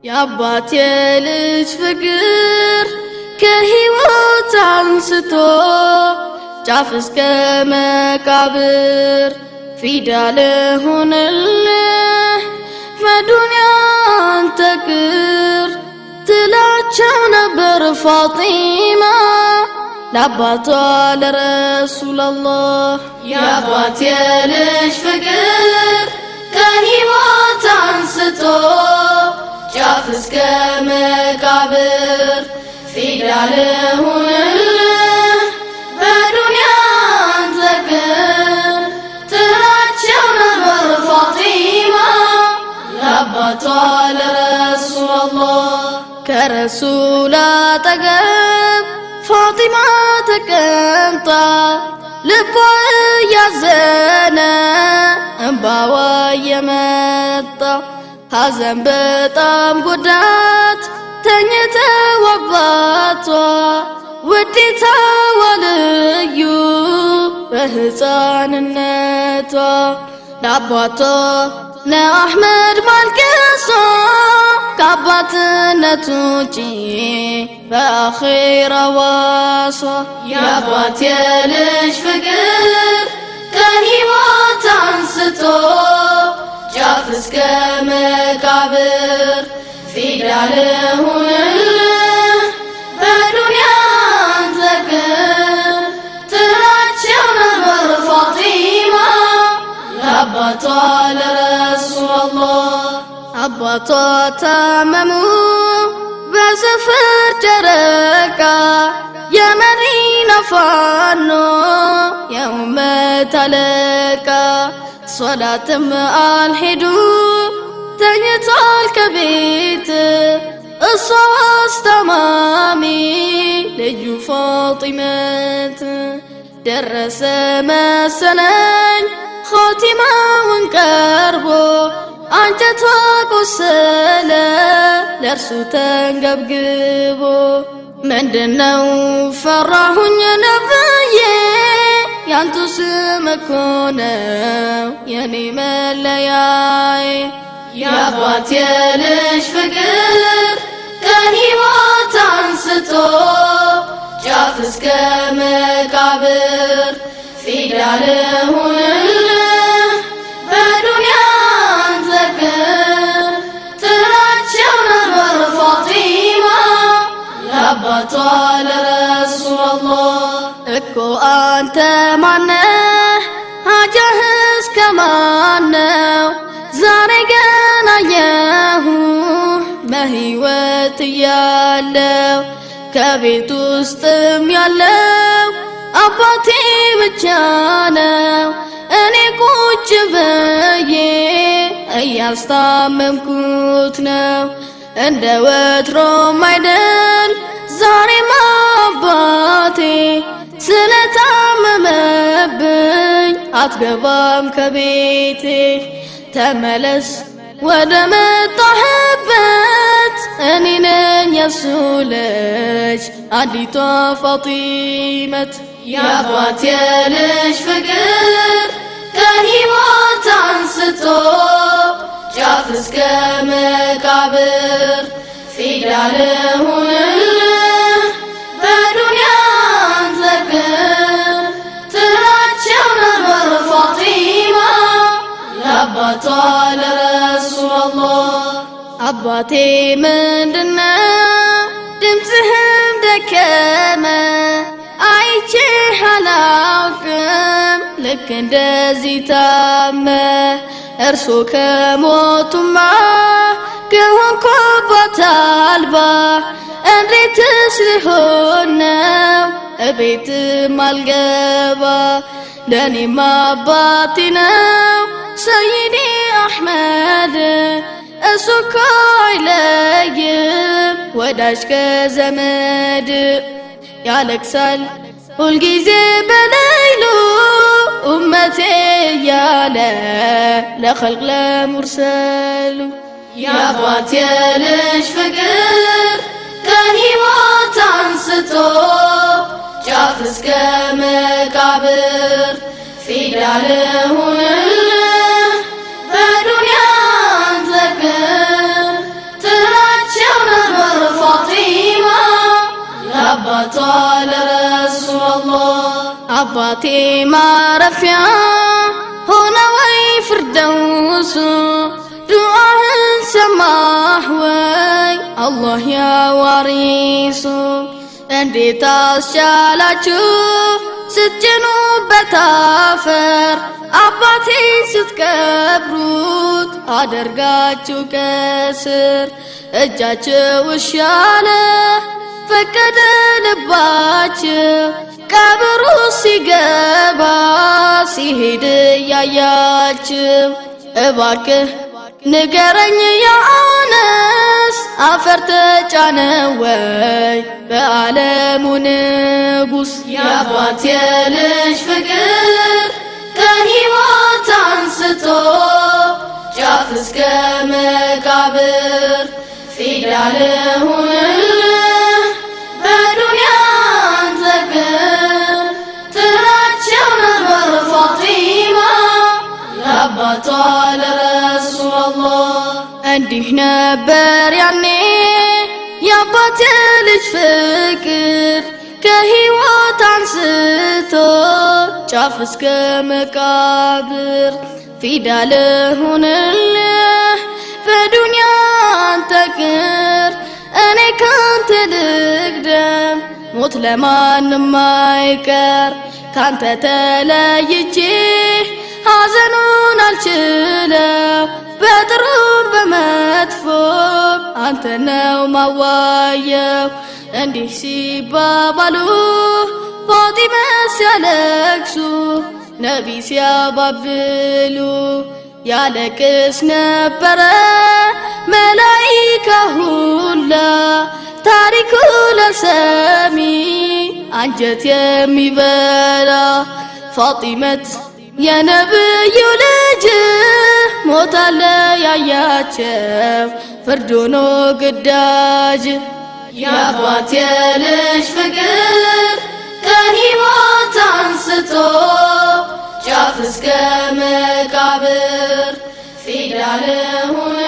የአባቴ ልጅ ፍቅር ከሕይወት አንስቶ ጫፍ እስከ መቃብር ፊዳ ልሁንልህ በዱንያ አንተ ቅር ትላቸው ነበር ፋጢማ ለአባቷ ለረሱላላህ። የአባቴ ልጅ ፍቅር ከሕይወት አንስቶ ጫፍ እስከ መቃብር ፊዳ ልሁንልህ በዱንያ አንተ ቅር ትላቸው ነበር ፋጢማ ለአባቷ ለረሱላላህ። ከረሱል አጠገብ ፋጢማ ተቀምጣ ልቧ እያዘነ እንባዋ እየመጣ ሐዘን በጣም ጎዳት ተኝተው አባቷ ውዴታዋ ልዩ በሕፃንነቷ ለአባቷ ለአሕመድ ማልቀሷ ከአባትነት ውጪ በአኼራ ዋሷ። የአባቴ ልጅ ፍቅር ከሕይወት አንስቶ ጫፍ እስከ መቃብር ፊዳ ልሁንልህ በዱንያ አንተ ቅር ትላቸው ነበር ፋጢማ ለአባቷ ለረሱላላህ። አባቷ ታመሙ በሰፈር ጨረቃ የመዲና ፋኖ የኡመት አለቃ ሶላትም አልሄዱ ተኝቷል ከቤት እሷ አስተማሚ ልጁ ፋጢመት ደረሰ መሰለኝ ኻቲማውን ቀርቦ አንጀቷ ቆሰለ ለእርሱ ተንገብግቦ ምንድነው ፈራሁኝ ነብዬ ያንቱ ስም እኮ ነው የኔ መለያዬ። የአባቴ ልጅ ፍቅር ከሕይወት አንስቶ ጫፍ እስከ መቃብር ፊዳ ልሁንልህ በዱንያ አንተ ቅር ትላቸው ነበር ፋጢማ ለአባቷ ለረሱላላህ። እኮ አንተ ማነህ ሀጃህስ ከማነው ዛሬ ገና አየሁ በሕይወት እያለው ከቤት ውስጥም ያለው አባቴ ብቻ ነው እኔ ቁጭ ብዬ እያስታመምኩት ነው እንደ ወትሮም አይደል ዛሬም አባቴ ስለታመመብኝ አትገባም ከቤቴ ተመለስ ወደ መጣህበት እኔ ነኝ የሱ ልጅ አንዲቷ ፋጢመት። የአባቴ ልጅ ፍቅር ከሕይወት አንስቶ ጫፍ እስከ መቃብር ፊዳ ልሁንልህ በዱንያ አንተ ቅር ትላቸው ነበር ፋጢማ ለአባቷ ለረሱላላህ። አባቴ ምንድነው ድምፅህም ደከመ አይቼህ አላውቅም ልክ እንደዚህ ታመ እርሶ ከሞቱማ ከሆንኩ አባት አልባ እንዴትስ ሊሆን ነው እቤትም አልገባ ለኔም አባቴ ነው ሰይዲ አሕመድ እሱ እኮ አይለይም ወዳጅ ከዘመድ ያለቅሳል ሁልጊዜ በሌይሉ ኡመቴ እያለ ለኸልቅ ለሙርሰሉ። የአባቴ ልጅ ፍቅር ከሕይወት አንስቶ ጫፍ እስከ መቃብር ፊዳ ልሁንልህ በዱንያ አንተ ቅር አባቷ ለረሱላላህ አባቴ ማረፊያ ሆነ ወይ ፍርደውስ ዱዓህን ሰማህ ወይ አላህ ያ ዋሪሱ እንዴት አስቻላችሁ ስትጭኑበት አፈር አባቴን ስትቀብሩት አደርጋችሁ ከስር እጃችሁ እሻለ ፈቀደ ልባችሁ ቀብሩ ሲገባ ሲሄድ እያያችሁ እባክህ ንገረኝ ያ አነስ አፈር ተጫነ ወይ በዓለሙ ንጉስ የአባት የልጅ ፍቅር ከሕይወት አንስቶ ጫፍ እስከ መቃብር ፊዳ ልሁንልህ በዱንያ አንተ ግን ትላቸው ነበር ፋጢማ ለአባቷ ለረሱላላህ እንዲህ ነበር ያኔ የአባት የልጅ ፍቅር ከሕይወት አንስቶ ጫፍ እስከ መቃብር ፊዳ ልሁንልህ በዱንያ አንተ ቅር እኔ ካንተ ልቅደም ሞት ለማንም አይቀር ካንተ ተለይቼ ሐዘኑን አልችለው በጥሩም በመጥፎ አንተ ነው ማዋየው እንዲህ ሲባባሉ ፋጢማ ሲያለቅሱ ነቢ ሲያባብሉ ያለቅስ ነበረ መላኢካ ሁላ ታሪኩ ለሰሚ አንጀት የሚበላ ፋጢመት የነብዩ ልጅ ሞታለ ያያቸው ፍርድ ሆኖ ግዳጅ የአባት የልጅ ፍቅር ከሕይወት አንስቶ ጫፍ እስከ መቃብር ፊዳ ልሁን